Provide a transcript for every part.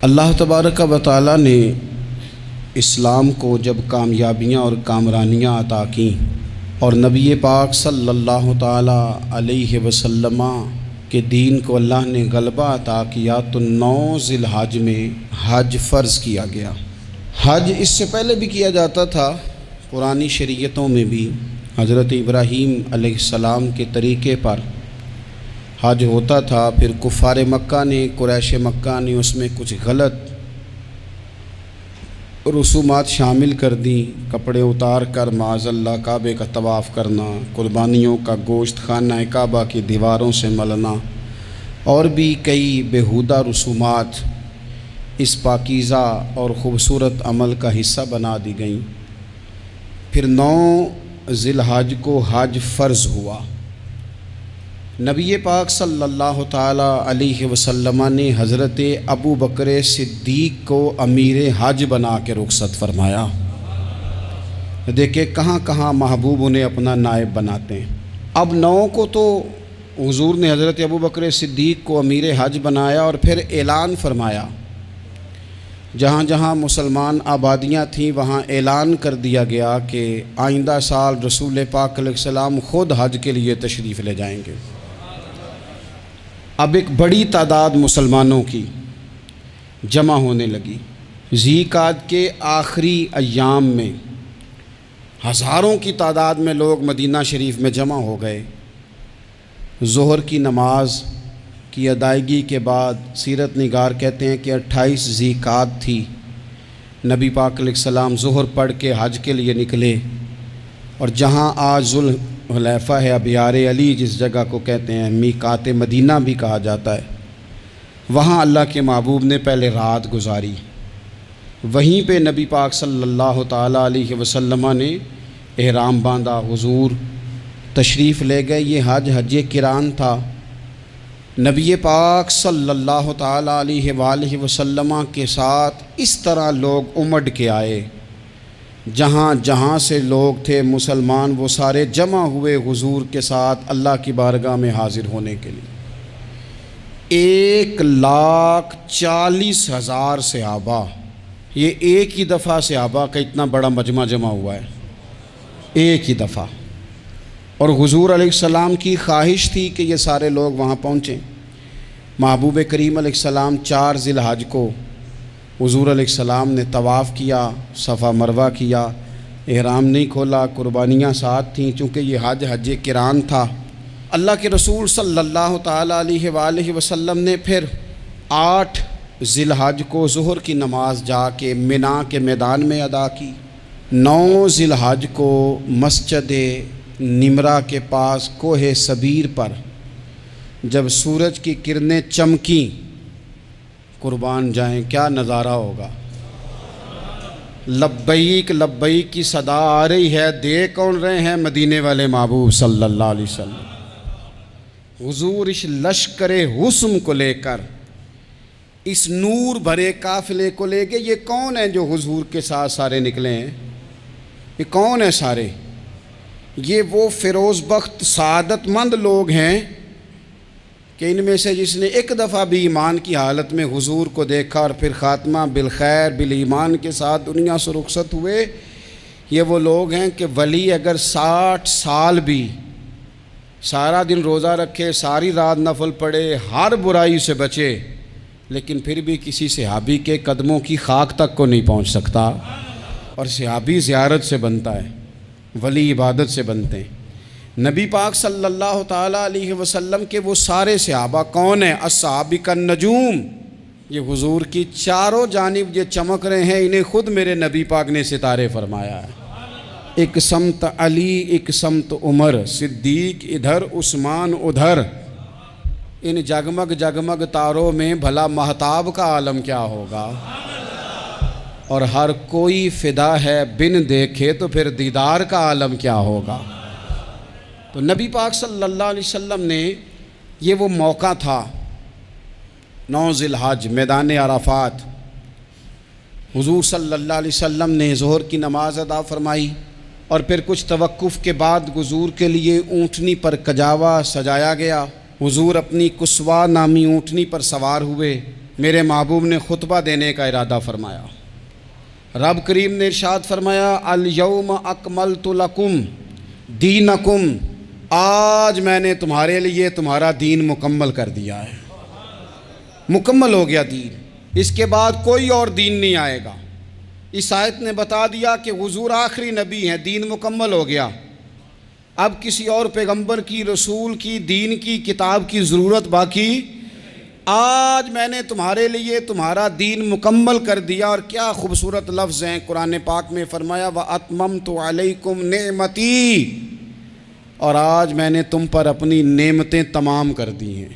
اللہ تبارک و تعالی نے اسلام کو جب کامیابیاں اور کامرانیاں عطا کیں اور نبی پاک صلی اللہ تعالی علیہ وسلم کے دین کو اللہ نے غلبہ عطا کیا تو 9 ذی الحج میں حج فرض کیا گیا۔ حج اس سے پہلے بھی کیا جاتا تھا، پرانی شریعتوں میں بھی حضرت ابراہیم علیہ السلام کے طریقے پر حج ہوتا تھا۔ پھر کفار مکہ نے، قریش مکہ نے اس میں کچھ غلط رسومات شامل کر دیں، کپڑے اتار کر معاذ اللہ کعبے کا طواف کرنا، قربانیوں کا گوشت خانہ کعبہ کی دیواروں سے ملنا، اور بھی کئی بیہودہ رسومات اس پاکیزہ اور خوبصورت عمل کا حصہ بنا دی گئیں۔ پھر 9 ذی الحج کو حج فرض ہوا۔ نبی پاک صلی اللہ تعالی علیہ وسلم نے حضرت ابو بکر صدیق کو امیر حج بنا کے رخصت فرمایا۔ دیکھیں کہاں کہاں محبوب انہیں اپنا نائب بناتے ہیں۔ اب 9 کو تو حضور نے حضرت ابو بکر صدیق کو امیر حج بنایا اور پھر اعلان فرمایا، جہاں جہاں مسلمان آبادیاں تھیں وہاں اعلان کر دیا گیا کہ آئندہ سال رسول پاک علیہ السلام خود حج کے لیے تشریف لے جائیں گے۔ اب ایک بڑی تعداد مسلمانوں کی جمع ہونے لگی۔ ذی قعدہ کے آخری ایام میں ہزاروں کی تعداد میں لوگ مدینہ شریف میں جمع ہو گئے۔ ظہر کی نماز کی ادائیگی کے بعد سیرت نگار کہتے ہیں کہ 28 ذی قعدہ تھی، نبی پاک علیہ السلام ظہر پڑھ کے حج کے لیے نکلے، اور جہاں آج ذوالحلیفہ ہے، ابیار علی جس جگہ کو کہتے ہیں، میقات مدینہ بھی کہا جاتا ہے، وہاں اللہ کے محبوب نے پہلے رات گزاری۔ وہیں پہ نبی پاک صلی اللہ تعالی علیہ وسلم نے احرام باندھا، حضور تشریف لے گئے۔ یہ حج قران تھا۔ نبی پاک صلی اللہ تعالی علیہ وآلہ وسلم کے ساتھ اس طرح لوگ امڈ کے آئے، جہاں جہاں سے لوگ تھے مسلمان وہ سارے جمع ہوئے حضور کے ساتھ اللہ کی بارگاہ میں حاضر ہونے کے لیے۔ 1,40,000 صحابہ، یہ ایک ہی دفعہ صحابہ کا اتنا بڑا مجمع جمع ہوا ہے، ایک ہی دفعہ۔ اور حضور علیہ السلام کی خواہش تھی کہ یہ سارے لوگ وہاں پہنچیں۔ محبوب کریم علیہ السلام 4 ذی الحج کو حضور علیہ السلام نے طواف کیا، صفا مروہ کیا، احرام نہیں کھولا، قربانیاں ساتھ تھیں، چونکہ یہ حج قران تھا۔ اللہ کے رسول صلی اللہ تعالی علیہ وآلہ وسلم نے پھر 8 ذی الحج کو ظہر کی نماز جا کے منا کے میدان میں ادا کی۔ 9 ذی الحج کو مسجد نمرہ کے پاس کوہ صبیر پر جب سورج کی کرنیں چمکیں، قربان جائیں کیا نظارہ ہوگا۔ لبیک لبیک کی صدا آ رہی ہے، دے کون رہے ہیں؟ مدینے والے محبوب صلی اللہ علیہ وسلم۔ حضور اس لشکر حسن کو لے کر، اس نور بھرے قافلے کو لے کے، یہ کون ہیں جو حضور کے ساتھ سارے نکلے ہیں؟ یہ کون ہیں سارے؟ یہ وہ فیروز بخت سعادت مند لوگ ہیں کہ ان میں سے جس نے ایک دفعہ بھی ایمان کی حالت میں حضور کو دیکھا اور پھر خاتمہ بالخیر بالایمان کے ساتھ دنیا سے رخصت ہوئے، یہ وہ لوگ ہیں کہ ولی اگر 60 سال بھی سارا دن روزہ رکھے، ساری رات نفل پڑھے، ہر برائی سے بچے، لیکن پھر بھی کسی صحابی کے قدموں کی خاک تک کو نہیں پہنچ سکتا۔ اور صحابی زیارت سے بنتا ہے، ولی عبادت سے بنتے ہیں۔ نبی پاک صلی اللہ تعالیٰ علیہ وسلم کے وہ سارے صحابہ کون ہیں؟ الصحابہ النجوم، یہ حضور کی چاروں جانب یہ چمک رہے ہیں، انہیں خود میرے نبی پاک نے ستارے فرمایا ہے۔ ایک سمت علی، ایک سمت عمر، صدیق ادھر، عثمان ادھر۔ ان جگمگ جگمگ تاروں میں بھلا مہتاب کا عالم کیا ہوگا؟ اور ہر کوئی فدا ہے بن دیکھے تو پھر دیدار کا عالم کیا ہوگا؟ تو نبی پاک صلی اللہ علیہ وسلم نے یہ وہ موقع تھا، 9 ذی الحج میدان عرفات، حضور صلی اللہ علیہ وسلم نے ظہر کی نماز ادا فرمائی، اور پھر کچھ توقف کے بعد حضور کے لیے اونٹنی پر کجاوا سجایا گیا۔ حضور اپنی کسوا نامی اونٹنی پر سوار ہوئے، میرے محبوب نے خطبہ دینے کا ارادہ فرمایا۔ رب کریم نے ارشاد فرمایا الیوم اکملت لکم دینکم، آج میں نے تمہارے لیے تمہارا دین مکمل کر دیا ہے، مکمل ہو گیا دین، اس کے بعد کوئی اور دین نہیں آئے گا۔ اس آیت نے بتا دیا کہ حضور آخری نبی ہیں، دین مکمل ہو گیا، اب کسی اور پیغمبر کی، رسول کی، دین کی، کتاب کی ضرورت باقی۔ آج میں نے تمہارے لیے تمہارا دین مکمل کر دیا۔ اور کیا خوبصورت لفظ ہیں قرآن پاک میں، فرمایا وَأَتْمَمْتُ عَلَيْكُمْ نِعْمَتِي، اور آج میں نے تم پر اپنی نعمتیں تمام کر دی ہیں،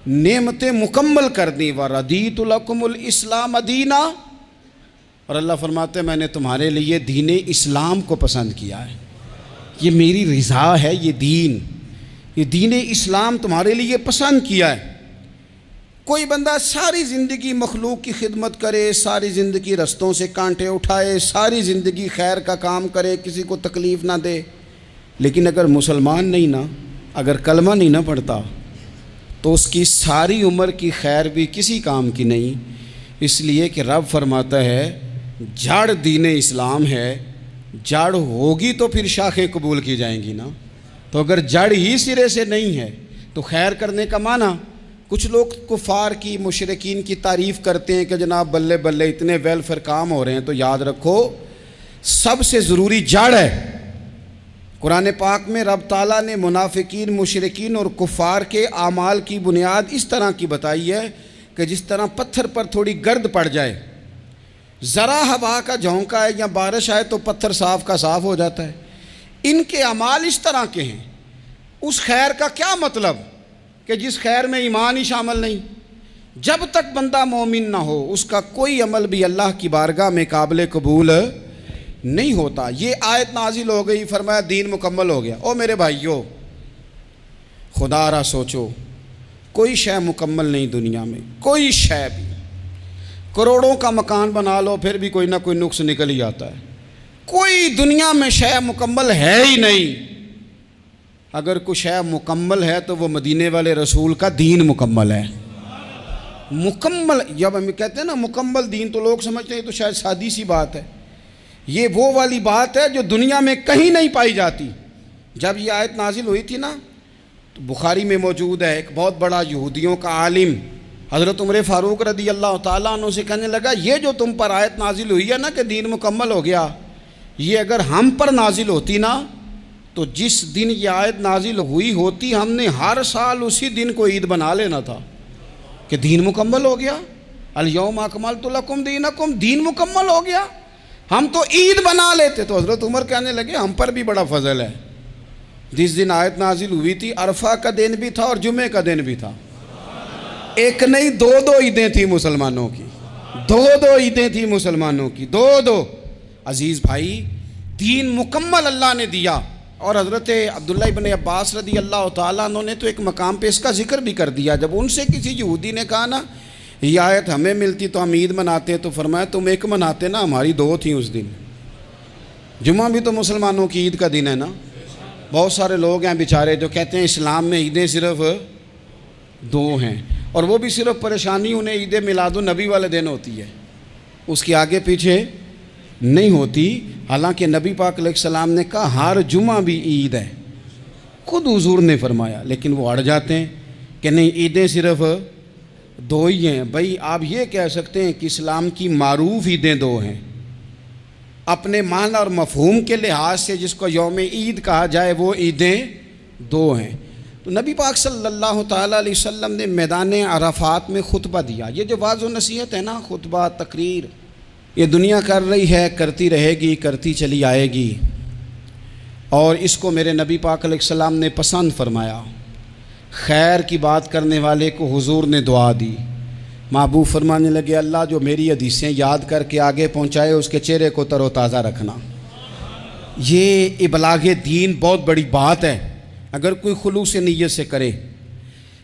نعمتیں مکمل کر دی۔ وَرَضِيتُ لَكُمُ الْإِسْلَامَ دِينًا، اور اللہ فرماتے ہیں میں نے تمہارے لیے دین اسلام کو پسند کیا ہے، یہ میری رضا ہے، یہ دین اسلام تمہارے لیے پسند کیا ہے۔ کوئی بندہ ساری زندگی مخلوق کی خدمت کرے، ساری زندگی رستوں سے کانٹے اٹھائے، ساری زندگی خیر کا کام کرے، کسی کو تکلیف نہ دے، لیکن اگر مسلمان نہیں نا، اگر کلمہ نہیں نہ پڑھتا، تو اس کی ساری عمر کی خیر بھی کسی کام کی نہیں۔ اس لیے کہ رب فرماتا ہے جڑ دین اسلام ہے، جڑ ہوگی تو پھر شاخیں قبول کی جائیں گی نا، تو اگر جڑ ہی سرے سے نہیں ہے تو خیر کرنے کا معنی۔ کچھ لوگ کفار کی، مشرکین کی تعریف کرتے ہیں کہ جناب بلے بلے اتنے ویلفیئر کام ہو رہے ہیں، تو یاد رکھو سب سے ضروری جڑ ہے۔ قرآن پاک میں رب تعالیٰ نے منافقین، مشرکین اور کفار کے اعمال کی بنیاد اس طرح کی بتائی ہے کہ جس طرح پتھر پر تھوڑی گرد پڑ جائے، ذرا ہوا کا جھونکا ہے یا بارش آئے تو پتھر صاف کا صاف ہو جاتا ہے، ان کے اعمال اس طرح کے ہیں۔ اس خیر کا کیا مطلب کہ جس خیر میں ایمان ہی شامل نہیں؟ جب تک بندہ مومن نہ ہو اس کا کوئی عمل بھی اللہ کی بارگاہ میں قابل قبول نہیں ہوتا۔ یہ آیت نازل ہو گئی، فرمایا دین مکمل ہو گیا۔ او میرے بھائیو، خدا را سوچو، کوئی شے مکمل نہیں دنیا میں، کوئی شے بھی۔ کروڑوں کا مکان بنا لو پھر بھی کوئی نہ کوئی نقص نکل ہی آتا ہے، کوئی دنیا میں شے مکمل ہے ہی نہیں۔ اگر کوئی شے مکمل ہے تو وہ مدینے والے رسول کا دین مکمل ہے۔ مکمل، جب ہم کہتے ہیں نا مکمل دین، تو لوگ سمجھتے ہیں تو شاید سادی سی بات ہے، یہ وہ والی بات ہے جو دنیا میں کہیں نہیں پائی جاتی۔ جب یہ آیت نازل ہوئی تھی نا، تو بخاری میں موجود ہے، ایک بہت بڑا یہودیوں کا عالم حضرت عمر فاروق رضی اللہ تعالیٰ عنہ سے کہنے لگا یہ جو تم پر آیت نازل ہوئی ہے نا کہ دین مکمل ہو گیا، یہ اگر ہم پر نازل ہوتی نا تو جس دن یہ آیت نازل ہوئی ہوتی ہم نے ہر سال اسی دن کو عید بنا لینا تھا کہ دین مکمل ہو گیا۔ الیوم اکملت لکم دینکم، دین مکمل ہو گیا، ہم تو عید بنا لیتے۔ تو حضرت عمر کہنے لگے ہم پر بھی بڑا فضل ہے، جس دن آیت نازل ہوئی تھی عرفہ کا دن بھی تھا اور جمعے کا دن بھی تھا، ایک نہیں دو عیدیں تھیں مسلمانوں کی، دو عیدیں تھیں مسلمانوں کی، دو۔ عزیز بھائی، دین مکمل اللہ نے دیا۔ اور حضرت عبداللہ ابن عباس رضی اللہ تعالیٰ عنہ نے تو ایک مقام پہ اس کا ذکر بھی کر دیا، جب ان سے کسی یہودی نے کہا نا یہ آیت ہمیں ملتی تو ہم عید مناتے، تو فرمایا تم ایک مناتے نا، ہماری دو تھیں اس دن۔ جمعہ بھی تو مسلمانوں کی عید کا دن ہے نا۔ بہت سارے لوگ ہیں بیچارے جو کہتے ہیں اسلام میں عیدیں صرف دو ہیں، اور وہ بھی صرف پریشانی انہیں عید میلاد النبی والے دن ہوتی ہے، اس کے آگے پیچھے نہیں ہوتی۔ حالانکہ نبی پاک علیہ السلام نے کہا ہر جمعہ بھی عید ہے، خود حضور نے فرمایا، لیکن وہ اڑ جاتے ہیں کہ نہیں عیدیں صرف دو ہی ہیں۔ بھائی آپ یہ کہہ سکتے ہیں کہ اسلام کی معروف عیدیں دو ہیں، اپنے معنی اور مفہوم کے لحاظ سے جس کو یوم عید کہا جائے وہ عیدیں دو ہیں۔ تو نبی پاک صلی اللہ تعالیٰ علیہ وسلم نے میدان عرفات میں خطبہ دیا۔ یہ جو واعظ و نصیحت ہے نا، خطبہ، تقریر، یہ دنیا کر رہی ہے، کرتی رہے گی، کرتی چلی آئے گی، اور اس کو میرے نبی پاک علیہ السلام نے پسند فرمایا۔ خیر کی بات کرنے والے کو حضور نے دعا دی، محبوب فرمانے لگے اللہ جو میری حدیثیں یاد کر کے آگے پہنچائے اس کے چہرے کو تر و تازہ رکھنا۔ یہ ابلاغ دین بہت بڑی بات ہے اگر کوئی خلوص نیت سے کرے،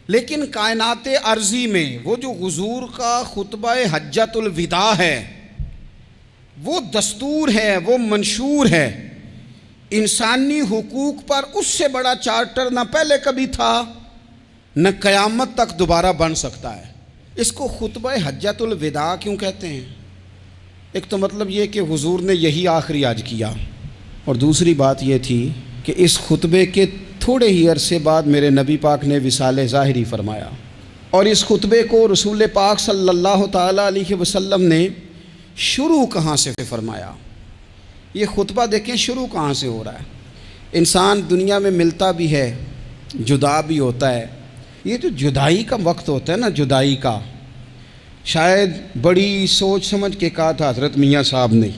لیکن کائنات ارضی میں وہ جو حضور کا خطبہ حجۃ الوداع ہے، وہ دستور ہے، وہ منشور ہے۔ انسانی حقوق پر اس سے بڑا چارٹر نہ پہلے کبھی تھا نہ قیامت تک دوبارہ بن سکتا ہے۔ اس کو خطبہ حجۃ الوداع کیوں کہتے ہیں؟ ایک تو مطلب یہ کہ حضور نے یہی آخری حج کیا، اور دوسری بات یہ تھی کہ اس خطبے کے تھوڑے ہی عرصے بعد میرے نبی پاک نے وصال ظاہری فرمایا، اور اس خطبے کو رسول پاک صلی اللہ تعالیٰ علیہ وسلم نے شروع کہاں سے فرمایا؟ یہ خطبہ دیکھیں شروع کہاں سے ہو رہا ہے۔ انسان دنیا میں ملتا بھی ہے، جدا بھی ہوتا ہے۔ یہ جو جدائی کا وقت ہوتا ہے نا، جدائی کا، شاید بڑی سوچ سمجھ کے کہا تھا حضرت میاں صاحب نے،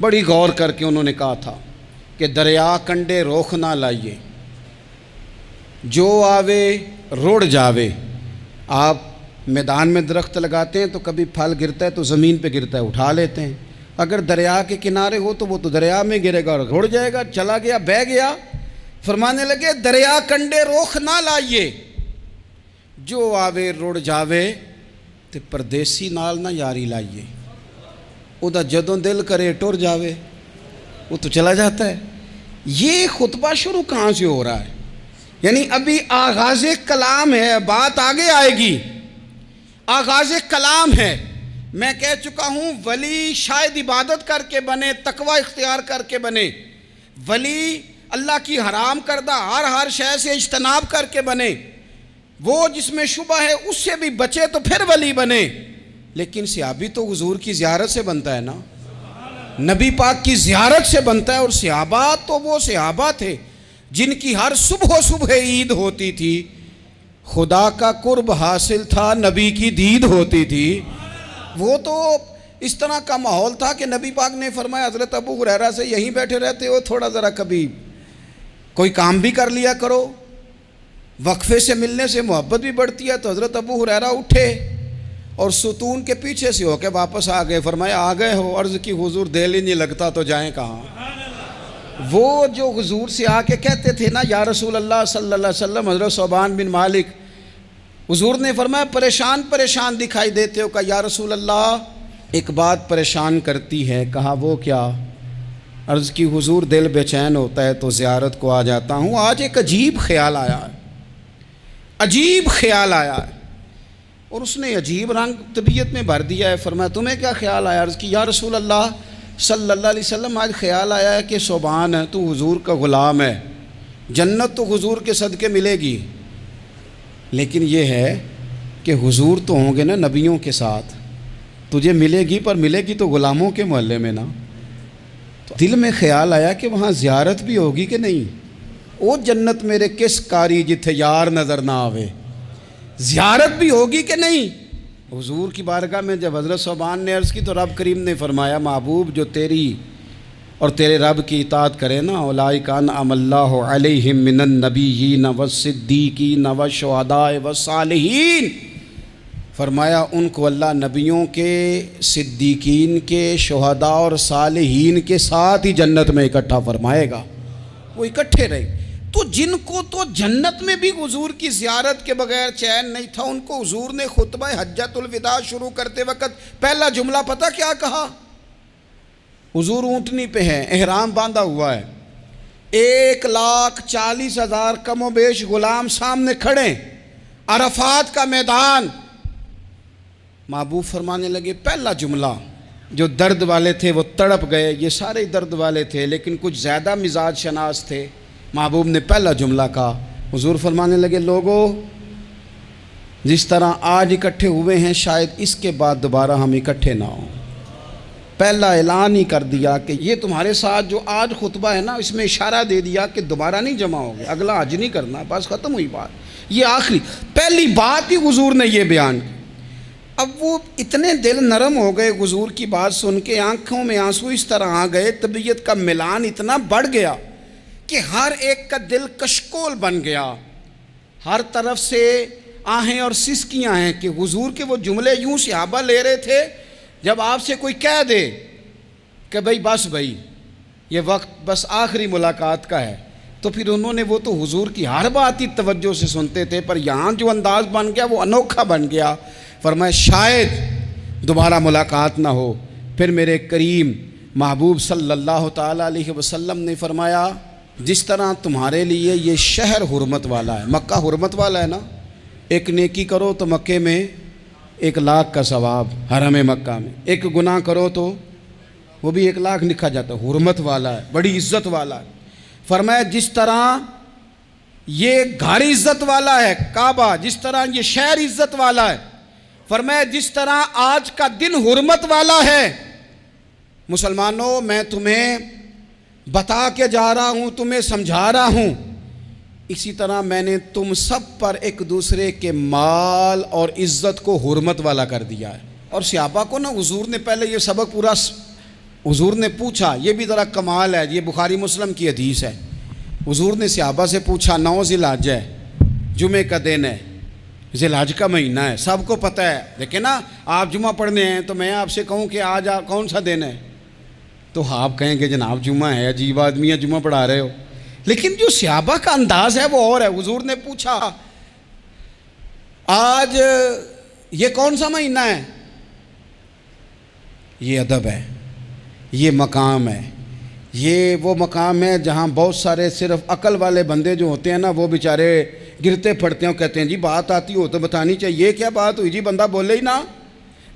بڑی غور کر کے انہوں نے کہا تھا کہ دریا کنڈے روخ نہ لائیے، جو آوے روڑ جاوے۔ آپ میدان میں درخت لگاتے ہیں تو کبھی پھل گرتا ہے تو زمین پہ گرتا ہے، اٹھا لیتے ہیں۔ اگر دریا کے کنارے ہو تو وہ تو دریا میں گرے گا اور رڑ جائے گا، چلا گیا، بہہ گیا۔ فرمانے لگے دریا کنڈے روخ نہ لائیے، جو آوے رڑ جاوے، تے پردیسی نال نہ یاری لائیے، او دا جدوں دل کرے ٹر جاوے، وہ تو چلا جاتا ہے۔ یہ خطبہ شروع کہاں سے ہو رہا ہے؟ یعنی ابھی آغاز کلام ہے، بات آگے آئے گی، آغاز کلام ہے۔ میں کہہ چکا ہوں ولی شاید عبادت کر کے بنے، تقوی اختیار کر کے بنے، ولی اللہ کی حرام کردہ ہر شے سے اجتناب کر کے بنے، وہ جس میں شبہ ہے اس سے بھی بچے تو پھر ولی بنے۔ لیکن صحابی تو حضور کی زیارت سے بنتا ہے نا، نبی پاک کی زیارت سے بنتا ہے، اور صحابہ تو وہ صحابہ تھے جن کی ہر صبح عید ہوتی تھی، خدا کا قرب حاصل تھا، نبی کی دید ہوتی تھی۔ وہ تو اس طرح کا ماحول تھا کہ نبی پاک نے فرمایا حضرت ابو ہریرہ سے یہیں بیٹھے رہتے ہو، تھوڑا ذرا کبھی کوئی کام بھی کر لیا کرو، وقفے سے ملنے سے محبت بھی بڑھتی ہے۔ تو حضرت ابو ہریرہ اٹھے اور ستون کے پیچھے سے ہو کے واپس آ گئے۔ فرمایا آ گئے ہو؟ عرض کی حضور دل ہی نہیں لگتا تو جائیں کہاں۔ وہ جو حضور سے آ کے کہتے تھے نا یا رسول اللہ صلی اللہ علیہ وسلم، حضرت ثوبان بن مالک، حضور نے فرمایا پریشان دکھائی دیتے ہو؟ کہا یا رسول اللہ ایک بات پریشان کرتی ہے۔ کہا وہ کیا؟ عرض کی حضور دل بے چین ہوتا ہے تو زیارت کو آ جاتا ہوں، آج ایک عجیب خیال آیا ہے، عجیب خیال آیا ہے، اور اس نے عجیب رنگ طبیعت میں بھر دیا ہے۔ فرمایا تمہیں کیا خیال آیا؟ عرض کی یا رسول اللہ صلی اللہ علیہ وسلم آج خیال آیا ہے کہ ثوبان ہے، تو حضور کا غلام ہے، جنت تو حضور کے صدقے ملے گی، لیکن یہ ہے کہ حضور تو ہوں گے نا نبیوں کے ساتھ، تجھے ملے گی پر ملے گی تو غلاموں کے محلے میں نا۔ تو دل میں خیال آیا کہ وہاں زیارت بھی ہوگی کہ نہیں؟ او جنت میرے کس کاری جتھے یار نظر نہ آوے، زیارت بھی ہوگی کہ نہیں؟ حضور کی بارگاہ میں جب حضرت ثوبان نے عرض کی تو رب کریم نے فرمایا محبوب جو تیری اور تیرے رب کی اطاعت کرے نا، اولئک انعم اللہ علیہم من النبیین والصدیقین والشہداء والصالحین، فرمایا ان کو اللہ نبیوں کے، صدیقین کے، شہداء اور صالحین کے ساتھ ہی جنت میں اکٹھا فرمائے گا، وہ اکٹھے رہے۔ تو جن کو تو جنت میں بھی حضور کی زیارت کے بغیر چین نہیں تھا، ان کو حضور نے خطبہ حجۃ الوداع شروع کرتے وقت پہلا جملہ پتہ کیا کہا؟ حضور اونٹنی پہ ہیں، احرام باندھا ہوا ہے، 1,40,000 کم و بیش غلام سامنے کھڑے، عرفات کا میدان۔ محبوب فرمانے لگے پہلا جملہ، جو درد والے تھے وہ تڑپ گئے، یہ سارے درد والے تھے لیکن کچھ زیادہ مزاج شناس تھے۔ محبوب نے پہلا جملہ کہا، حضور فرمانے لگے لوگوں جس طرح آج اکٹھے ہوئے ہیں شاید اس کے بعد دوبارہ ہم اکٹھے نہ ہوں۔ پہلا اعلان ہی کر دیا کہ یہ تمہارے ساتھ جو آج خطبہ ہے نا، اس میں اشارہ دے دیا کہ دوبارہ نہیں جمع ہوگے، اگلا حج نہیں کرنا، بس ختم ہوئی بات۔ یہ آخری پہلی بات ہی حضور نے یہ بیان کی۔ اب وہ اتنے دل نرم ہو گئے حضور کی بات سن کے، آنکھوں میں آنسو اس طرح آ گئے، طبیعت کا ملان اتنا بڑھ گیا کہ ہر ایک کا دل کشکول بن گیا، ہر طرف سے آہیں اور سسکیاں ہیں کہ حضور کے وہ جملے یوں صحابہ لے رہے تھے جب آپ سے کوئی کہہ دے کہ بھائی یہ وقت بس آخری ملاقات کا ہے، تو پھر انہوں نے وہ تو حضور کی ہر بات ہی توجہ سے سنتے تھے، پر یہاں جو انداز بن گیا وہ انوکھا بن گیا۔ فرمایا شاید دوبارہ ملاقات نہ ہو۔ پھر میرے کریم محبوب صلی اللہ تعالیٰ علیہ وسلم نے فرمایا جس طرح تمہارے لیے یہ شہر حرمت والا ہے، مکہ حرمت والا ہے نا، ایک نیکی کرو تو مکے میں 1,00,000 کا ثواب حرم مکہ میں، ایک گناہ کرو تو وہ بھی 1,00,000 لکھا جاتا ہے، حرمت والا ہے، بڑی عزت والا ہے۔ فرمایا جس طرح یہ گھر عزت والا ہے کعبہ، جس طرح یہ شہر عزت والا ہے، فرمایا جس طرح آج کا دن حرمت والا ہے، مسلمانوں میں تمہیں بتا کے جا رہا ہوں، تمہیں سمجھا رہا ہوں، اسی طرح میں نے تم سب پر ایک دوسرے کے مال اور عزت کو حرمت والا کر دیا ہے۔ اور صحابہ کو نا حضور نے پہلے یہ سبق پورا حضور نے پوچھا، یہ بھی ذرا کمال ہے، یہ بخاری مسلم کی حدیث ہے۔ حضور نے صحابہ سے پوچھا 9 ذی الحجہ ہے، جمعے کا دن ہے، ذی الحج کا مہینہ ہے، سب کو پتہ ہے، لیکن نا آپ جمعہ پڑھنے ہیں تو میں آپ سے کہوں کہ آج کون سا دن ہے تو آپ کہیں گے جناب جمعہ ہے، عجیب آدمی ہے، جمعہ پڑھا رہے ہو۔ لیکن جو صحابہ کا انداز ہے وہ اور ہے۔ حضور نے پوچھا آج یہ کون سا مہینہ ہے؟ یہ ادب ہے، یہ مقام ہے، یہ وہ مقام ہے جہاں بہت سارے صرف عقل والے بندے جو ہوتے ہیں نا وہ بیچارے گرتے پھڑتے ہیں، کہتے ہیں جی بات آتی ہو تو بتانی چاہیے، یہ کیا بات ہوئی جی، بندہ بولے ہی نا،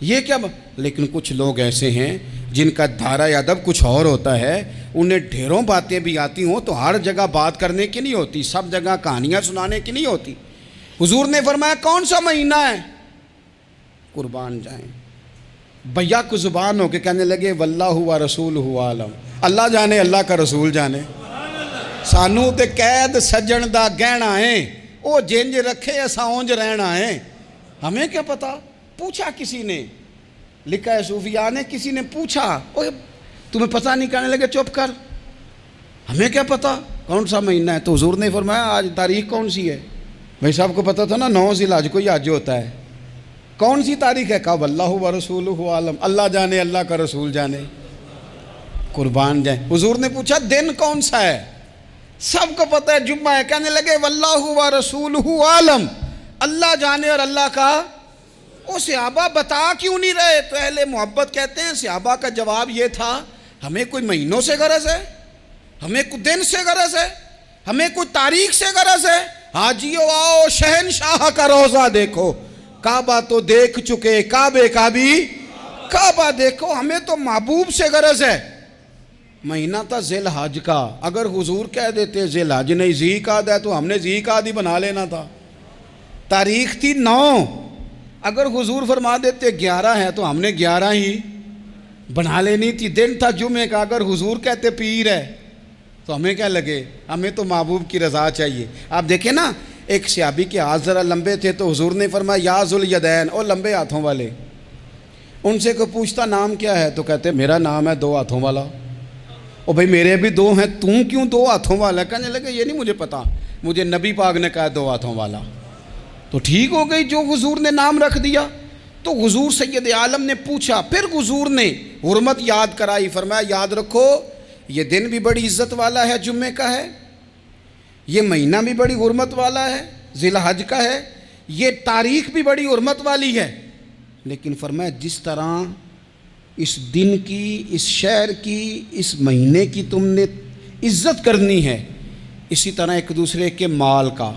یہ کیا لیکن کچھ لوگ ایسے ہیں جن کا دھارا ادب کچھ اور ہوتا ہے، انہیں ڈھیروں باتیں بھی آتی ہوں تو ہر جگہ بات کرنے کی نہیں ہوتی، سب جگہ کہانیاں سنانے کی نہیں ہوتی۔ حضور نے فرمایا کون سا مہینہ ہے؟ قربان جائیں بھیا کو زبان ہو کے کہنے لگے واللہ و رسولہ عالم، اللہ جانے اللہ کا رسول جانے، سانو تے قید سجن دا گہنا ہے، او جنج رکھے ایسا اونج رہنا ہے، ہمیں کیا پتا؟ پوچھا کسی نے، لکھا ہے صوفیاء نے، کسی نے پوچھا اوہ تمہیں پتہ نہیں، کہنے لگے چپ کر، ہمیں کیا پتا کون سا مہینہ ہے؟ تو حضور نے فرمایا آج تاریخ کون سی ہے؟ بھائی صاحب کو پتا تھا نا 9 ذی الحج کو ہی حج ہوتا ہے، کون سی تاریخ ہے؟ کہا واللہ و رسولہ عالم، اللہ جانے اللہ کا رسول جانے، قربان جائیں۔ حضور نے پوچھا دن کون سا ہے؟ سب کو پتہ ہے جمعہ ہے، کہنے لگے واللہ و رسولہ عالم، اللہ جانے اور اللہ کا۔ وہ صحابہ بتا کیوں نہیں رہے؟ تو اہل محبت کہتے ہیں صحابہ کا جواب یہ تھا ہمیں کوئی مہینوں سے غرض ہے، ہمیں کوئی دن سے غرض ہے، ہمیں کوئی تاریخ سے غرض ہے؟ حاجیو آؤ شہنشاہ کا روضہ دیکھو، کعبہ تو دیکھ چکے، کعبے کا بھی کعبہ دیکھو، ہمیں تو محبوب سے غرض ہے۔ مہینہ تھا ذی الحج کا، اگر حضور کہہ دیتے ذی الحج نہیں ذی قعدہ ہے تو ہم نے ذی قعدہ ہی بنا لینا تھا۔ تاریخ تھی 9، اگر حضور فرما دیتے 11 ہے تو ہم نے 11 ہی بنا لینی تھی۔ دن تھا جمعے کا، اگر حضور کہتے پیر ہے تو ہمیں کیا لگے، ہمیں تو محبوب کی رضا چاہیے۔ آپ دیکھیں نا ایک صحابی کے ہاتھ ذرا لمبے تھے تو حضور نے فرمایا یا ذوالیدین، او لمبے ہاتھوں والے، ان سے کوئی پوچھتا نام کیا ہے تو کہتے میرا نام ہے 2 ہاتھوں والا۔ او بھائی میرے بھی 2 ہیں، تم کیوں 2 ہاتھوں والا؟ کہنے لگے یہ نہیں مجھے پتا، مجھے نبی پاک نے کہا 2 ہاتھوں والا، تو ٹھیک ہو گئی جو حضور نے نام رکھ دیا۔ تو حضور سید عالم نے پوچھا، پھر حضور نے حرمت یاد کرائی، فرمایا یاد رکھو یہ دن بھی بڑی عزت والا ہے، جمعے کا ہے، یہ مہینہ بھی بڑی حرمت والا ہے، ذی الحج کا ہے، یہ تاریخ بھی بڑی حرمت والی ہے، لیکن فرمایا جس طرح اس دن کی، اس شہر کی، اس مہینے کی تم نے عزت کرنی ہے، اسی طرح ایک دوسرے کے مال کا،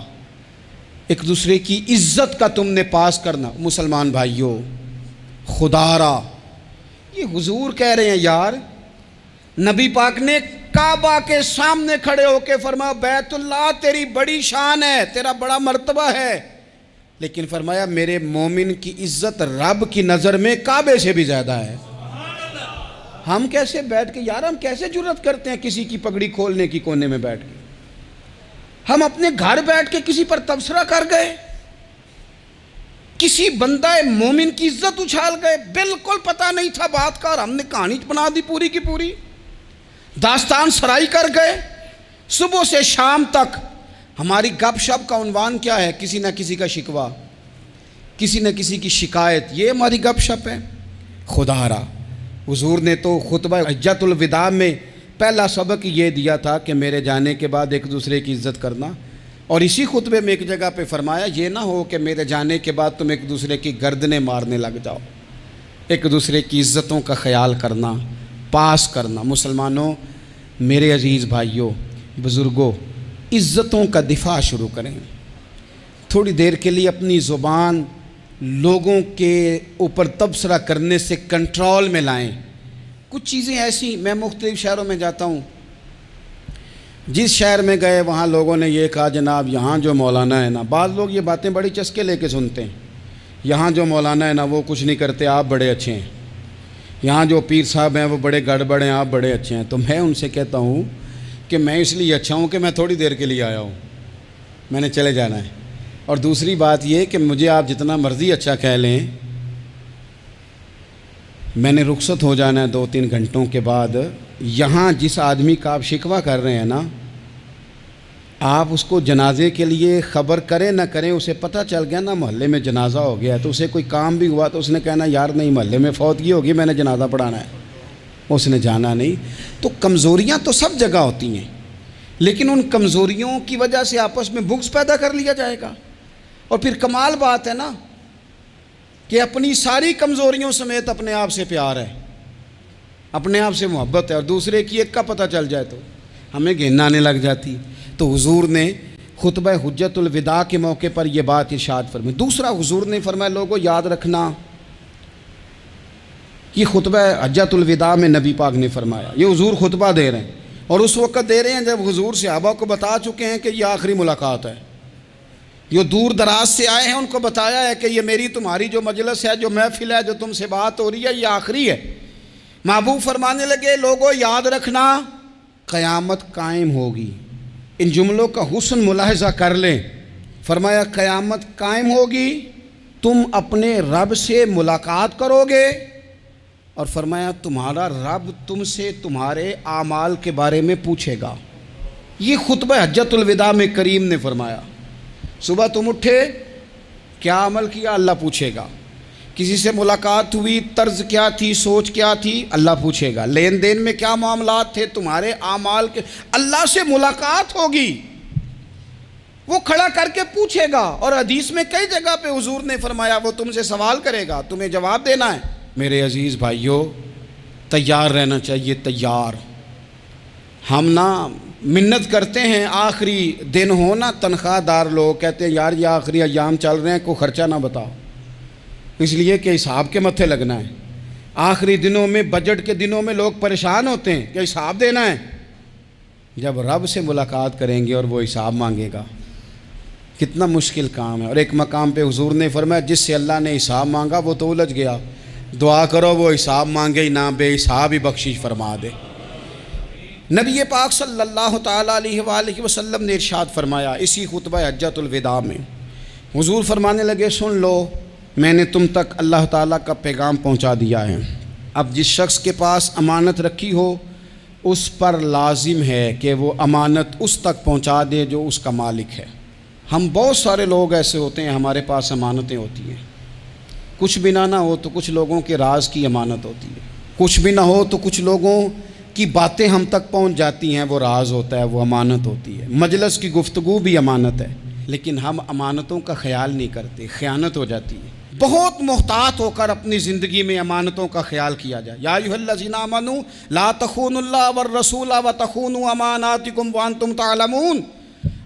ایک دوسرے کی عزت کا تم نے پاس کرنا۔ مسلمان بھائیوں خدا را یہ حضور کہہ رہے ہیں یار، نبی پاک نے کعبہ کے سامنے کھڑے ہو کے فرمایا بیت اللہ تیری بڑی شان ہے، تیرا بڑا مرتبہ ہے، لیکن فرمایا میرے مومن کی عزت رب کی نظر میں کعبے سے بھی زیادہ ہے۔ ہم کیسے بیٹھ کے یار، ہم کیسے جرأت کرتے ہیں کسی کی پگڑی کھولنے کی کونے میں بیٹھ کے؟ ہم اپنے گھر بیٹھ کے کسی پر تبصرہ کر گئے، کسی بندہ مومن کی عزت اچھال گئے، بالکل پتہ نہیں تھا بات کا اور ہم نے کہانی بنا دی پوری کی پوری، داستان سرائی کر گئے۔ صبح سے شام تک ہماری گپ شپ کا عنوان کیا ہے؟ کسی نہ کسی کا شکوہ، کسی نہ کسی کی شکایت، یہ ہماری گپ شپ ہے۔ خدا را حضور نے تو خطبہ حجۃ الوداع میں پہلا سبق یہ دیا تھا کہ میرے جانے کے بعد ایک دوسرے کی عزت کرنا، اور اسی خطبے میں ایک جگہ پہ فرمایا یہ نہ ہو کہ میرے جانے کے بعد تم ایک دوسرے کی گردنیں مارنے لگ جاؤ، ایک دوسرے کی عزتوں کا خیال کرنا، پاس کرنا۔ مسلمانوں میرے عزیز بھائیوں بزرگوں، عزتوں کا دفاع شروع کریں، تھوڑی دیر کے لیے اپنی زبان لوگوں کے اوپر تبصرہ کرنے سے کنٹرول میں لائیں۔ کچھ چیزیں ایسی، میں مختلف شہروں میں جاتا ہوں، جس شہر میں گئے وہاں لوگوں نے یہ کہا جناب یہاں جو مولانا ہے نا، بعض لوگ یہ باتیں بڑی چسکے لے کے سنتے ہیں، یہاں جو مولانا ہے نا وہ کچھ نہیں کرتے، آپ بڑے اچھے ہیں، یہاں جو پیر صاحب ہیں وہ بڑے گڑبڑ ہیں، آپ بڑے اچھے ہیں۔ تو میں ان سے کہتا ہوں کہ میں اس لیے اچھا ہوں کہ میں تھوڑی دیر کے لیے آیا ہوں، میں نے چلے جانا ہے۔ اور دوسری بات یہ کہ مجھے آپ جتنا مرضی اچھا کہہ لیں، میں نے رخصت ہو جانا ہے 2-3 گھنٹوں کے بعد۔ یہاں جس آدمی کا آپ شکوہ کر رہے ہیں نا، آپ اس کو جنازے کے لیے خبر کریں نہ کریں، اسے پتہ چل گیا نا محلے میں جنازہ ہو گیا، تو اسے کوئی کام بھی ہوا تو اس نے کہنا یار نہیں محلے میں فوتگی ہوگی، میں نے جنازہ پڑھانا ہے، اس نے جانا نہیں۔ تو کمزوریاں تو سب جگہ ہوتی ہیں، لیکن ان کمزوریوں کی وجہ سے آپس میں بغض پیدا کر لیا جائے گا۔ اور پھر کمال بات ہے نا کہ اپنی ساری کمزوریوں سمیت اپنے آپ سے پیار ہے، اپنے آپ سے محبت ہے، اور دوسرے کی ایک کا پتہ چل جائے تو ہمیں گھن آنے لگ جاتی۔ تو حضور نے خطبہ حجت الوداع کے موقع پر یہ بات ارشاد فرمائی۔ دوسرا حضور نے فرمایا لوگوں یاد رکھنا، یہ خطبہ حجت الوداع میں نبی پاک نے فرمایا، یہ حضور خطبہ دے رہے ہیں، اور اس وقت دے رہے ہیں جب حضور صحابہ کو بتا چکے ہیں کہ یہ آخری ملاقات ہے، جو دور دراز سے آئے ہیں ان کو بتایا ہے کہ یہ میری تمہاری جو مجلس ہے، جو محفل ہے، جو تم سے بات ہو رہی ہے، یہ آخری ہے۔ محبوب فرمانے لگے لوگوں یاد رکھنا قیامت قائم ہوگی۔ ان جملوں کا حسن ملاحظہ کر لیں۔ فرمایا قیامت قائم ہوگی، تم اپنے رب سے ملاقات کرو گے، اور فرمایا تمہارا رب تم سے تمہارے اعمال کے بارے میں پوچھے گا۔ یہ خطبہ حجت الوداع میں کریم نے فرمایا، صبح تم اٹھے کیا عمل کیا، اللہ پوچھے گا۔ کسی سے ملاقات ہوئی، طرز کیا تھی، سوچ کیا تھی، اللہ پوچھے گا۔ لین دین میں کیا معاملات تھے، تمہارے اعمال کے، اللہ سے ملاقات ہوگی، وہ کھڑا کر کے پوچھے گا۔ اور حدیث میں کئی جگہ پہ حضور نے فرمایا وہ تم سے سوال کرے گا، تمہیں جواب دینا ہے۔ میرے عزیز بھائیوں، تیار رہنا چاہیے، تیار۔ ہم نا منت کرتے ہیں آخری دن ہونا، تنخواہ دار لوگ کہتے ہیں یار یہ آخری ایام چل رہے ہیں، کوئی خرچہ نہ بتاؤ، اس لیے کہ حساب کے متھے لگنا ہے۔ آخری دنوں میں، بجٹ کے دنوں میں لوگ پریشان ہوتے ہیں کہ حساب دینا ہے۔ جب رب سے ملاقات کریں گے اور وہ حساب مانگے گا، کتنا مشکل کام ہے۔ اور ایک مقام پہ حضور نے فرمایا جس سے اللہ نے حساب مانگا وہ تو الجھ گیا، دعا کرو وہ حساب مانگے ہی نہ، بے حساب ہی بخشش فرما دے۔ نبی پاک صلی اللہ تعالیٰ علیہ وآلہ وسلم نے ارشاد فرمایا اسی خطبہ حجت الوداع میں، حضور فرمانے لگے سن لو، میں نے تم تک اللہ تعالیٰ کا پیغام پہنچا دیا ہے۔ اب جس شخص کے پاس امانت رکھی ہو اس پر لازم ہے کہ وہ امانت اس تک پہنچا دے جو اس کا مالک ہے۔ ہم بہت سارے لوگ ایسے ہوتے ہیں، ہمارے پاس امانتیں ہوتی ہیں، کچھ بھی نہ ہو تو کچھ لوگوں کے راز کی امانت ہوتی ہے، کچھ بھی نہ ہو تو کچھ لوگوں کی باتیں ہم تک پہنچ جاتی ہیں، وہ راز ہوتا ہے، وہ امانت ہوتی ہے۔ مجلس کی گفتگو بھی امانت ہے، لیکن ہم امانتوں کا خیال نہیں کرتے، خیانت ہو جاتی ہے۔ بہت محتاط ہو کر اپنی زندگی میں امانتوں کا خیال کیا جائے۔ یا ایھا الذین آمنوا لا تخونوا اللہ والرسول وتخونوا اماناتکم وانتم تعلمون۔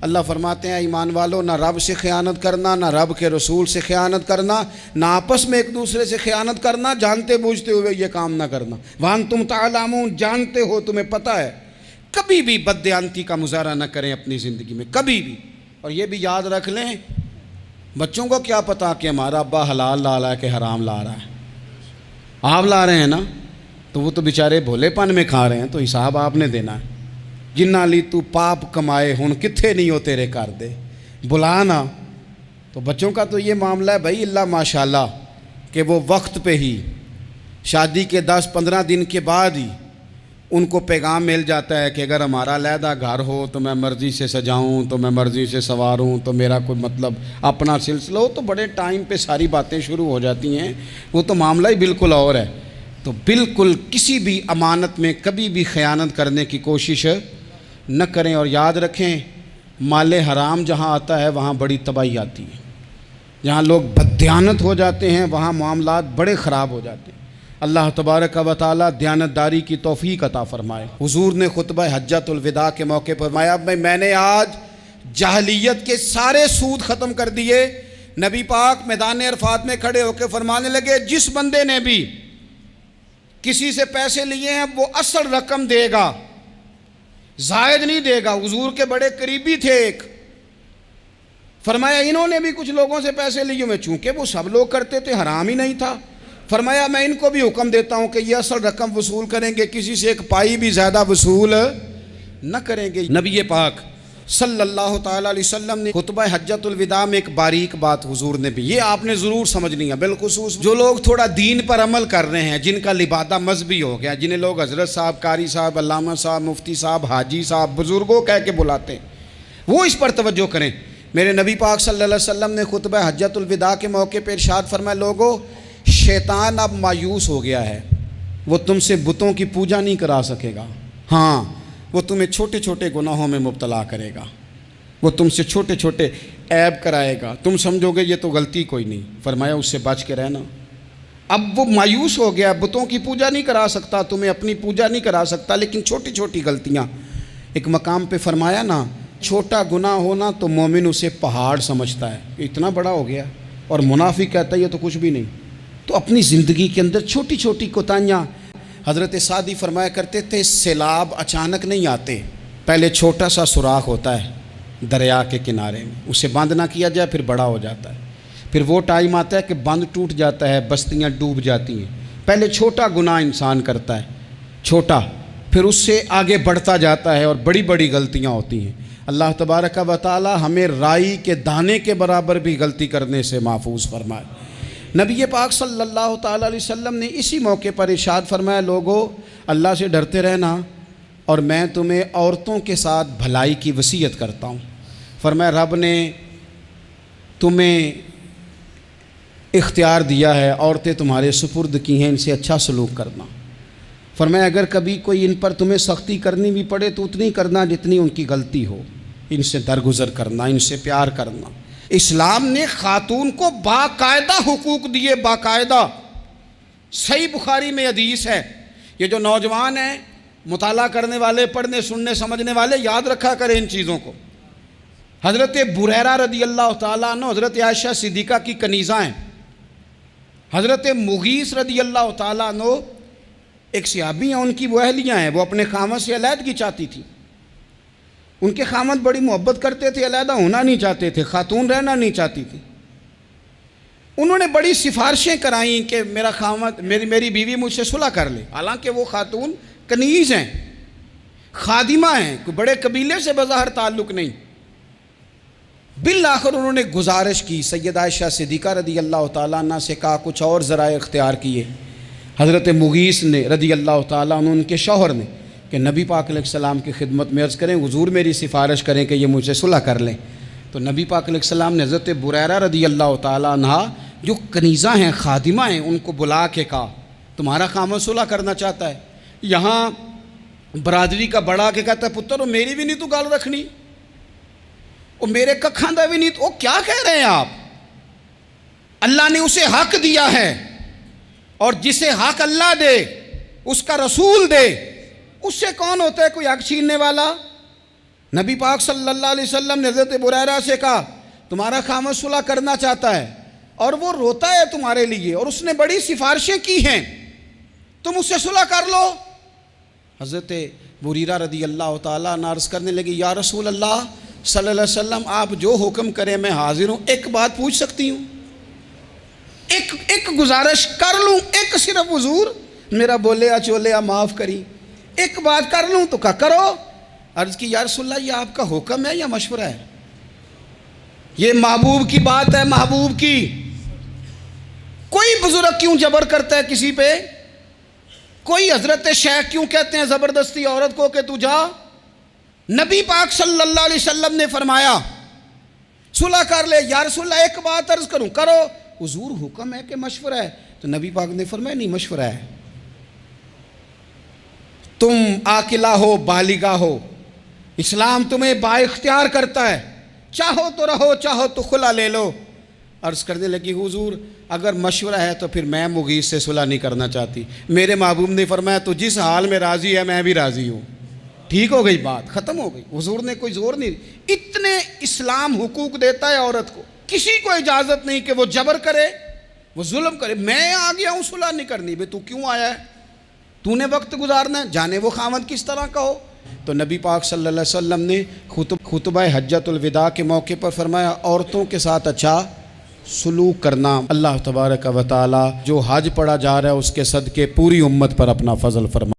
اللہ فرماتے ہیں ایمان والو، نہ رب سے خیانت کرنا، نہ رب کے رسول سے خیانت کرنا، نہ آپس میں ایک دوسرے سے خیانت کرنا، جانتے بوجھتے ہوئے یہ کام نہ کرنا۔ وانتم تعلمون، جانتے ہو، تمہیں پتہ ہے۔ کبھی بھی بددیانتی کا مظاہرہ نہ کریں اپنی زندگی میں، کبھی بھی۔ اور یہ بھی یاد رکھ لیں، بچوں کو کیا پتا کہ ہمارا ابا حلال لا رہا ہے کہ حرام لا رہا ہے، آپ لا رہے ہیں نا، تو وہ تو بیچارے بھولے پن میں کھا رہے ہیں، تو حساب آپ نے دینا ہے۔ جنہ لی تو پاپ کمائے ہن کتھے نہیں ہو تیرے کر دے، بلانا۔ تو بچوں کا تو یہ معاملہ ہے بھائی، اللہ ماشاءاللہ کہ وہ وقت پہ ہی، شادی کے 10-15 دن کے بعد ہی ان کو پیغام مل جاتا ہے کہ اگر ہمارا علیحدہ گھر ہو تو میں مرضی سے سجاؤں، تو میں مرضی سے سنواروں، تو میرا کوئی مطلب اپنا سلسلہ ہو، تو بڑے ٹائم پہ ساری باتیں شروع ہو جاتی ہیں، وہ تو معاملہ ہی بالکل اور ہے۔ تو بالکل کسی بھی امانت میں کبھی بھی خیانت کرنے کی کوشش نہ کریں، اور یاد رکھیں مال حرام جہاں آتا ہے وہاں بڑی تباہی آتی ہے، جہاں لوگ بددیانت ہو جاتے ہیں وہاں معاملات بڑے خراب ہو جاتے ہیں۔ اللہ تبارک و تعالیٰ دیانتداری کی توفیق عطا فرمائے۔ حضور نے خطبہ حجت الوداع کے موقع پر فرمایا میں نے آج جاہلیت کے سارے سود ختم کر دیے، نبی پاک میدان عرفات میں کھڑے ہو کے فرمانے لگے جس بندے نے بھی کسی سے پیسے لیے ہیں وہ اصل رقم دے گا، زائد نہیں دے گا۔ حضور کے بڑے قریبی تھے ایک، فرمایا انہوں نے بھی کچھ لوگوں سے پیسے لیے ہوئے، چونکہ وہ سب لوگ کرتے تھے، حرام ہی نہیں تھا، فرمایا میں ان کو بھی حکم دیتا ہوں کہ یہ اصل رقم وصول کریں گے، کسی سے ایک پائی بھی زیادہ وصول نہ کریں گے۔ نبی پاک صلی اللہ تعالیٰ علیہ وسلم نے خطبہ حجۃ الوداع میں ایک باریک بات حضور نے بھی، یہ آپ نے ضرور سمجھنی ہے، بالخصوص جو لوگ تھوڑا دین پر عمل کر رہے ہیں، جن کا لبادہ مذہبی ہو گیا، جنہیں لوگ حضرت صاحب، قاری صاحب، علامہ صاحب، مفتی صاحب، حاجی صاحب، بزرگوں کہہ کے بلاتے ہیں، وہ اس پر توجہ کریں۔ میرے نبی پاک صلی اللہ علیہ وسلم نے خطبہ حجۃ الوداع کے موقع پہ ارشاد فرمایا، لوگو شیطان اب مایوس ہو گیا ہے، وہ تم سے بتوں کی پوجا نہیں کرا سکے گا، ہاں وہ تمہیں چھوٹے چھوٹے گناہوں میں مبتلا کرے گا، وہ تم سے چھوٹے چھوٹے عیب کرائے گا، تم سمجھو گے یہ تو غلطی کوئی نہیں، فرمایا اس سے بچ کے رہنا۔ اب وہ مایوس ہو گیا، بتوں کی پوجا نہیں کرا سکتا، تمہیں اپنی پوجا نہیں کرا سکتا، لیکن چھوٹی چھوٹی غلطیاں، ایک مقام پہ فرمایا نا، چھوٹا گناہ ہونا تو مومن اسے پہاڑ سمجھتا ہے، اتنا بڑا ہو گیا، اور منافق کہتا ہے یہ تو کچھ بھی نہیں۔ تو اپنی زندگی کے اندر چھوٹی چھوٹی کوتاہیاں، حضرت سعدی فرمایا کرتے تھے سیلاب اچانک نہیں آتے، پہلے چھوٹا سا سوراخ ہوتا ہے دریا کے کنارے میں، اسے بند نہ کیا جائے پھر بڑا ہو جاتا ہے، پھر وہ ٹائم آتا ہے کہ بند ٹوٹ جاتا ہے، بستیاں ڈوب جاتی ہیں۔ پہلے چھوٹا گناہ انسان کرتا ہے، چھوٹا، پھر اس سے آگے بڑھتا جاتا ہے اور بڑی بڑی غلطیاں ہوتی ہیں۔ اللہ تبارک و تعالی ہمیں رائی کے دانے کے برابر بھی غلطی کرنے سے محفوظ فرمائے۔ نبی پاک صلی اللہ تعالیٰ علیہ وسلم نے اسی موقع پر ارشاد فرمایا، لوگو اللہ سے ڈرتے رہنا، اور میں تمہیں عورتوں کے ساتھ بھلائی کی وصیت کرتا ہوں۔ فرمایا رب نے تمہیں اختیار دیا ہے، عورتیں تمہارے سپرد کی ہیں، ان سے اچھا سلوک کرنا۔ فرمایا اگر کبھی کوئی ان پر تمہیں سختی کرنی بھی پڑے تو اتنی کرنا جتنی ان کی غلطی ہو، ان سے درگزر کرنا، ان سے پیار کرنا۔ اسلام نے خاتون کو باقاعدہ حقوق دیے، باقاعدہ، صحیح بخاری میں حدیث ہے۔ یہ جو نوجوان ہیں، مطالعہ کرنے والے، پڑھنے سننے سمجھنے والے، یاد رکھا کریں ان چیزوں کو۔ حضرت بریرہ رضی اللہ تعالیٰ عنہ حضرت عائشہ صدیقہ کی کنیزہ ہیں، حضرت مغیث رضی اللہ تعالیٰ عنہ ایک صحابی ہیں، ان کی وہ اہلیہ ہیں، وہ اپنے خامد سے علیحدگی چاہتی تھی، ان کے خامد بڑی محبت کرتے تھے، علیحدہ ہونا نہیں چاہتے تھے، خاتون رہنا نہیں چاہتی تھی۔ انہوں نے بڑی سفارشیں کرائیں کہ میرا خامد، میری بیوی مجھ سے صلح کر لے، حالانکہ وہ خاتون کنیز ہیں، خادمہ ہیں، کوئی بڑے قبیلے سے بظاہر تعلق نہیں۔ بالآخر انہوں نے گزارش کی، سیدہ عائشہ صدیقہ رضی اللہ تعالیٰ عنہ سے کہا، کچھ اور ذرائع اختیار کیے۔ حضرت مغیث نے رضی اللہ تعالیٰ عنہ، ان کے شوہر نے، کہ نبی پاک علیہ السلام کی خدمت میں عرض کریں حضور میری سفارش کریں کہ یہ مجھ سے صلح کر لیں۔ تو نبی پاک علیہ السلام نے حضرت بریرہ رضی اللہ تعالیٰ عنہ جو کنیزہ ہیں، خادمہ ہیں، ان کو بلا کے کہا تمہارا خامد صلح کرنا چاہتا ہے۔ یہاں برادری کا بڑا کے کہتا ہے پتر میری بھی نہیں تو گال رکھنی، وہ میرے ککھاں دا بھی نہیں تو، وہ کیا کہہ رہے ہیں آپ؟ اللہ نے اسے حق دیا ہے، اور جسے حق اللہ دے اس کا رسول دے، اس سے کون ہوتا ہے کوئی حق چھیننے والا؟ نبی پاک صلی اللہ علیہ وسلم نے حضرت بریرہ سے کہا تمہارا خامد صلح کرنا چاہتا ہے اور وہ روتا ہے تمہارے لیے، اور اس نے بڑی سفارشیں کی ہیں، تم اس سے صلح کر لو۔ حضرت بریرہ رضی اللہ تعالیٰ عنہ عرض کرنے لگی یا رسول اللہ صلی اللہ علیہ وسلم آپ جو حکم کریں میں حاضر ہوں، ایک بات پوچھ سکتی ہوں؟ ایک گزارش کر لوں، ایک صرف حضور میرا بولیا چولیا معاف کری، ایک بات کر لوں؟ تو کہا کرو۔ عرض کی یا رسول اللہ یہ آپ کا حکم ہے یا مشورہ ہے؟ یہ محبوب کی بات ہے، محبوب کی۔ کوئی بزرگ کیوں جبر کرتا ہے کسی پہ؟ کوئی حضرت شیخ کیوں کہتے ہیں زبردستی عورت کو کہ تو جا؟ نبی پاک صلی اللہ علیہ وسلم نے فرمایا صلح کر لے۔ یا رسول اللہ ایک بات عرض کروں؟ کرو۔ حضور حکم ہے کہ مشورہ ہے؟ تو نبی پاک نے فرمایا نہیں مشورہ ہے، تم عاقلہ ہو، بالغہ ہو، اسلام تمہیں با اختیار کرتا ہے، چاہو تو رہو، چاہو تو خلا لے لو۔ عرض کرنے لگی حضور اگر مشورہ ہے تو پھر میں مغیث سے صلح نہیں کرنا چاہتی۔ میرے محبوب نے فرمایا تو جس حال میں راضی ہے میں بھی راضی ہوں۔ ٹھیک ہو گئی بات، ختم ہو گئی۔ حضور نے کوئی زور نہیں، اتنے اسلام حقوق دیتا ہے عورت کو۔ کسی کو اجازت نہیں کہ وہ جبر کرے، وہ ظلم کرے۔ میں آ گیا ہوں صلح نہیں کرنی، بے تو کیوں آیا ہے؟ تو نے وقت گزارنا ہے، جانے وہ خاوند کس طرح کا ہو۔ تو نبی پاک صلی اللہ علیہ وسلم نے خطبہ حجۃ الوداع کے موقع پر فرمایا عورتوں کے ساتھ اچھا سلوک کرنا۔ اللہ تبارک و تعالی جو حج پڑھا جا رہا ہے اس کے صدقے پوری امت پر اپنا فضل فرمائے۔